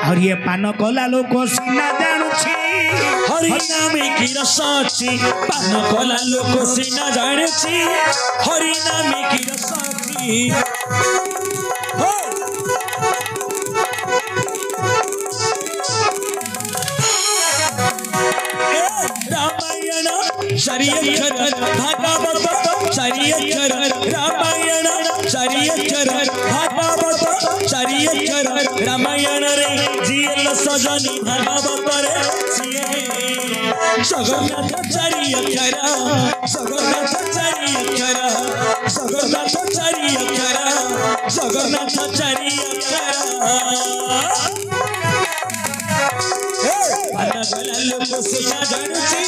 और ये पान कला लोक सीना जानुछि हरि नामे की रस अछि पान कला लोक सीना जानुछि हरि नामे की रस अछि रामायण चारि अक्षर भागवत चारि अक्षर रामायण चारि अक्षर भागवत चारि अक्षर रामायण रे जियल सजनी भागवत रे जगन्नाथ चारि अक्षर जगन्नाथ चारि अक्षर जगन्नाथ चारि अक्षर जगन्नाथ चारि अक्षर पान कला लोक सीना जानुछि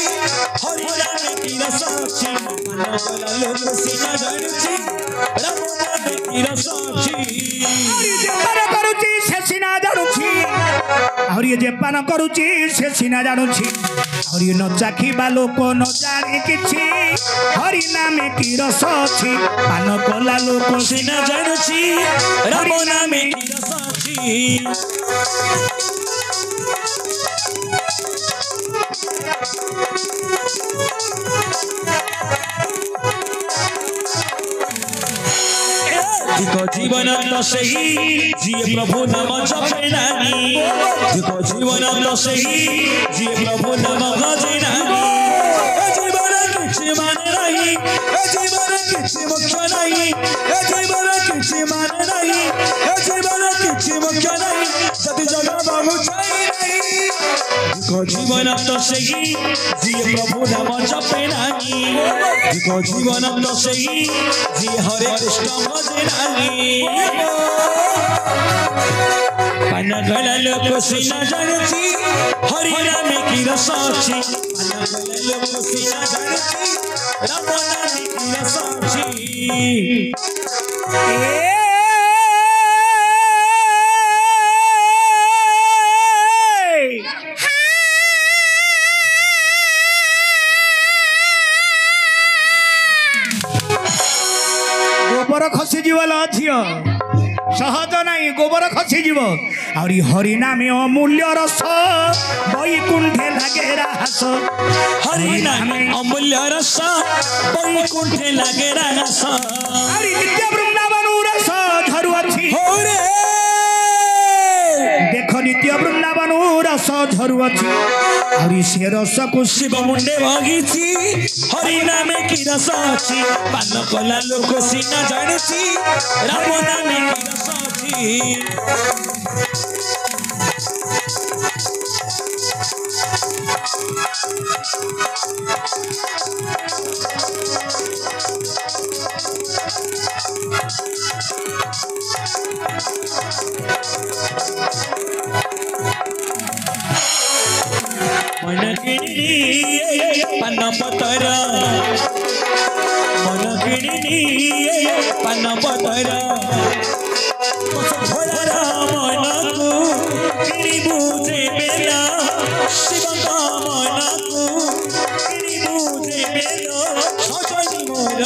हरि नामे की रस अछि पान कला लोक सीना जानुछि राम नामे की रस अछि और ये जे पान करुछि से सीना जानुछि और ये न चाखिबा लोक न जाने किछि हरि नामे की रस अछि पान कला लोक सीना जानुछि राम नामे की रस अछि जिको जीवन तो सही जिए प्रभु नाम जपे नानी जिको जीवन तो सही जिए प्रभु नाम भजे नानी जीवन किछि माने नहीं जीवन किछि मुख्य नहीं जीवन किछि माने नहीं जीवन किछि मुख्य नहीं जति जगह बाबू चाहिए नहीं जिको जीवन तो सही जिए प्रभु नाम जपे नानी जिको जीवन तो सही जिए हरे कृष्ण भजे नानी पान कला लोक सीना जानुछि हरि नामे की रस अछि पान कला लोक सीना जानुछि राम नामे की रस अछि गोबर खसी जीवल झियो सहज नहीं गोबर खसी जीव और हरि नामे अमूल्य रस वैकुंठे लागे रास हरि नामे अमूल्य रस वैकुंठे लागे रास अरे नित्य वृंदावन रस झरु अछि देख नित्य वृंदावन रस झरु अछि और से रस को शिव मुंडे भगिछि हरि नामे की रस अछि पान कला लोक सीना जानुछि राम नामे की रस अछि मन किणी पान पतर मन किणी पान पतर भोला मन को किणी बुझे बेला शिव मन को किणी बुझे बेला सजनी मोर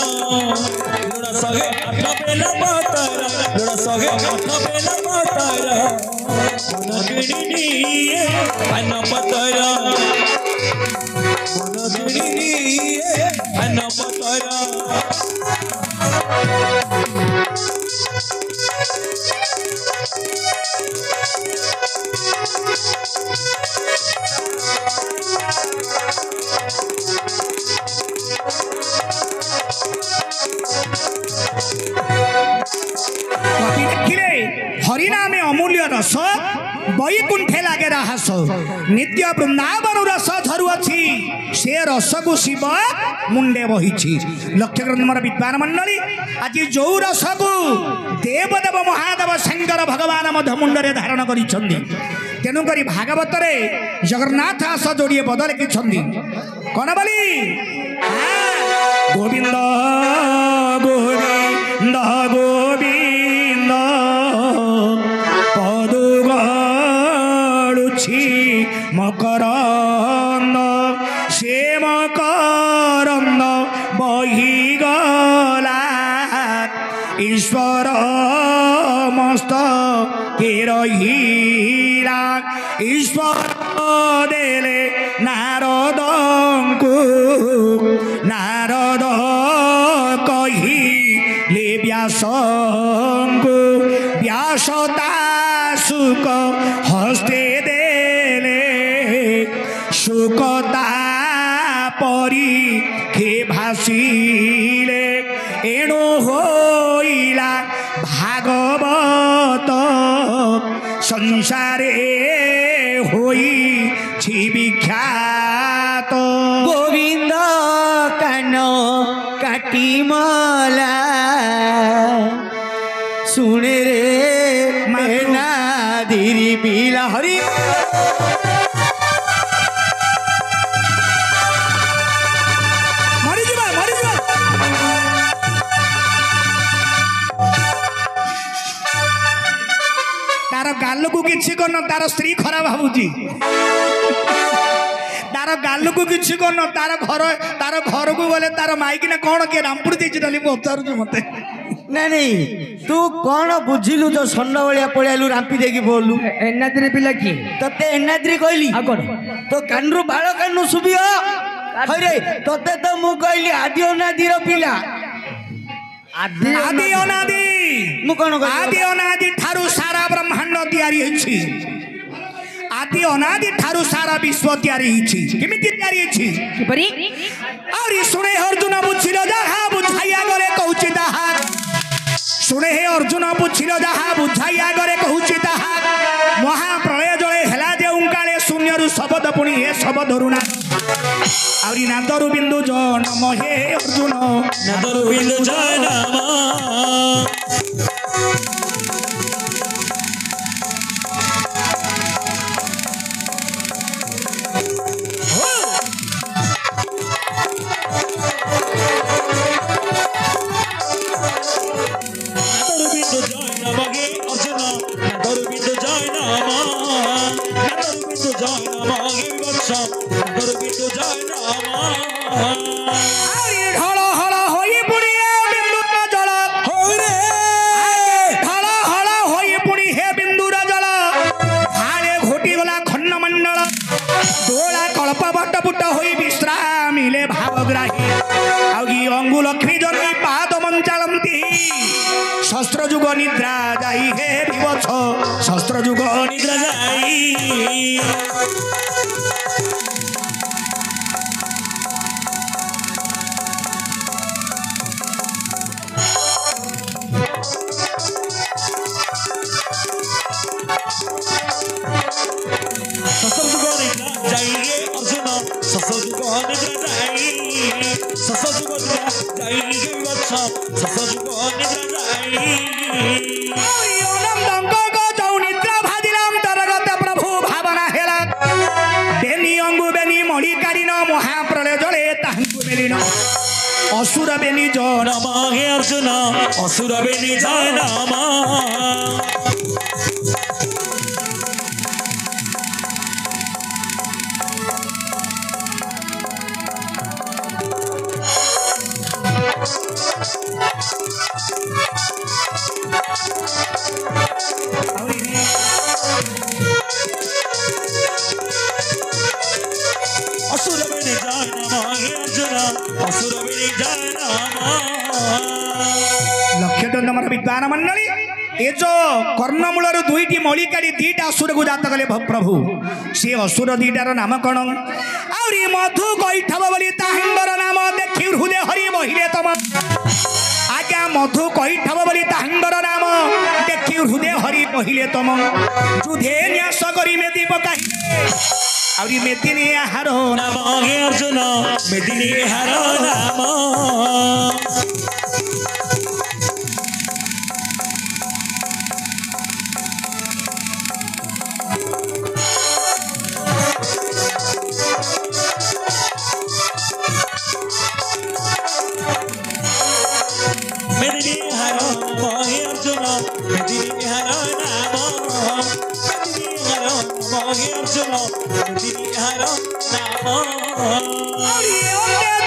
लोड़ा सगे आठ बेला पतर लोड़ा सगे आठ बेला पतर मन किणी पान पतर मन किणी पान पतर हरि नामे अमूल्य रस वैकुंठे लागे रास नित्य वृंदावन रस झरु अछि से रस को शिव मुंडे बहिछि लक्ष्य करंत मोर विद्वान मंडली आज जो रस को देवदेव महादेव शंकर भगवान मध्य मुंडरे धारण करिछन्ति तेनु करी भागवत रे जगन्नाथ आस जोड़िए बदल किछन्ति कोन बोली गोविंद गोविंद गोविंद पदु गड़ुछि मकरंद से मकरंद बही गला ईश्वर मस्त के रहीरा ईश्वर देले नारदंकु नारद कहिले व्यासंकु व्यासता सुक हस्ते देले सुकता परी खे भासिले एणु होइला भागवत संसारे होई छि विख्यात गोविंद कान काटिमला सुने रे मेना धीरी पीला हरि मरिजिबा मरिजिबा तार गालକୁ କିଛି କରନ तार स्त्री खराब भाବୁची तार गालକୁ କିଛି କରନ तार घर को गले तार माइकी ने कौन के रामपुर देछि डली पचारु मते नहीं तू कौन बुझिलु जो सन्न भलिया पळेलु रांपी देकी बोलू एनाद्री पिला की तते एनाद्री कहली आ कोन तो कानरू बाळ कानू सुबियो हरे तते तो मु कहली आदि अनादिर पिला आदि अनादि मु कोन कहली आदि अनादि ठारू सारा ब्रह्मांड तैयारी होछि आदि अनादि ठारू सारा विश्व तैयारी होछि केमिति तैयारी होछि किपरि और सुने अर्जुन बुझिल जहा बुझाइया गरे कहउछि ताहा सुने हे अर्जुन बुझिल जहा बुझाइया गरे कहउछि ताहा महाप्रलय जळे हेला जे उंकाले शून्यरु शब्द पुणी हे शब्द धरुना आउरी नादरु बिंदु जनम हे अर्जुन नदरु बिंदु जनम हल हल होई पुणी बिंदुर जल हल हल होई पुणी हे बिंदुर जल हाड़े घोटी गला खन्न मंडल डोला कल्प बट बुट होई विश्रामिले भावग्राही आउगी अंगु लक्ष्मी जन्मी पाद मंचालंती शस्त्र जुग निद्रा जाई हे विवछ शस्त्र जुग निद्रा जाई प्रभु भावना हेला बेनी अंगु बेनी मणि कारिन महाप्रलय जले ताहंकु मेलिन असुर बेनी जनम हे अर्जुन असुर बेनी जनम लक्ष्यदंड मोर विद्वान मंडली ए जो कर्णमूल दुईटी मणि काढ़ी दीटा असुर को जात कले प्रभु सी असुर दीटार नाम कौन आउरी मधु कैठव बोली ताहिंगर नाम देखी हृदय हरि बहिले तम आज्ञा मधु कैठव बोली ताहिंगर नाम देखी हृदय हरि बहिले तम जुधे न्यास करी मेदी पकाई आउरी मेदिनी हार नाम हे अर्जुन मेदिनी हार नाम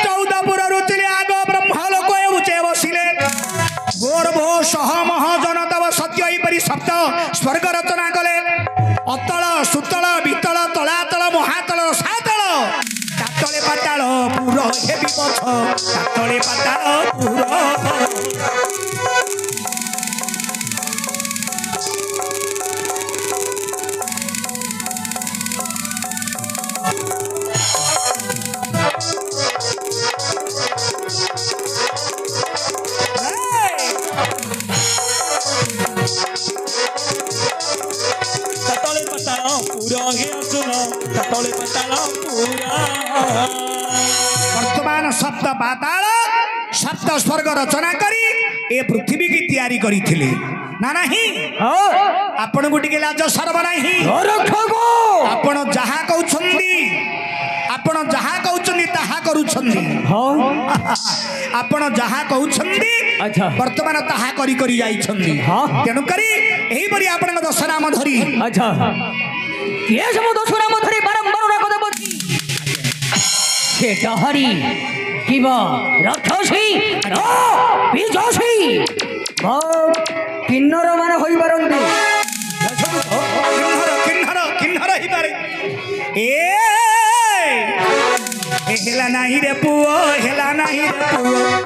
चौदपुर रुचिले आग ब्रह्मलोक उचे बसिले गोर्भो सहमह जनतव सत्य परी शब्द स्वर्ग रचना कले अतल सुतल ହେବି ପଛ ତଳେ ପାତାଳପୁର ତଳେ ପାତାଳ ପୁର ହେ ଅସୁର ତଳେ ପାତାଳ ପୁର ବର୍ତ୍ତମାନ ସପ୍ତ ପାତାଳ ସପ୍ତ ସ୍ୱର୍ଗ ରଚନା କରି ଏ ପୃଥିବୀ କି ତିଆରି କରିଥିଲେ ନା ନାହିଁ ଆପଣଙ୍କୁ ଟିକେ ଲାଜ ସରବ ନାହିଁ ଆପଣ ଯାହା କହୁଛନ୍ତି ତାହା କରୁଛନ୍ତି ଆପଣ ଯାହା କହୁଛନ୍ତି ବର୍ତ୍ତମାନ ତାହା କରି କରି ଯାଇଛନ୍ତି ତେଣୁକରି ଏହିପରି ଆପଣଙ୍କ ଦଶ ନାମ ଧରି କିଏ ସବୁ ଦଶ ନାମ ଧରି ବାରମ୍ବାର ରାଗ ଦେବଛି ସେ ଡହରି କିବ ରକ୍ଷସୀ ବିଜସୀ କିନ୍ନର ମାନେ ହୋଇପାରନ୍ତି କିନ୍ନର ହେଇପାରେ ହେଲା ନାହିଁ ରେ ପୁଅ ହେଲା ନାହିଁ ରେ ପୁଅ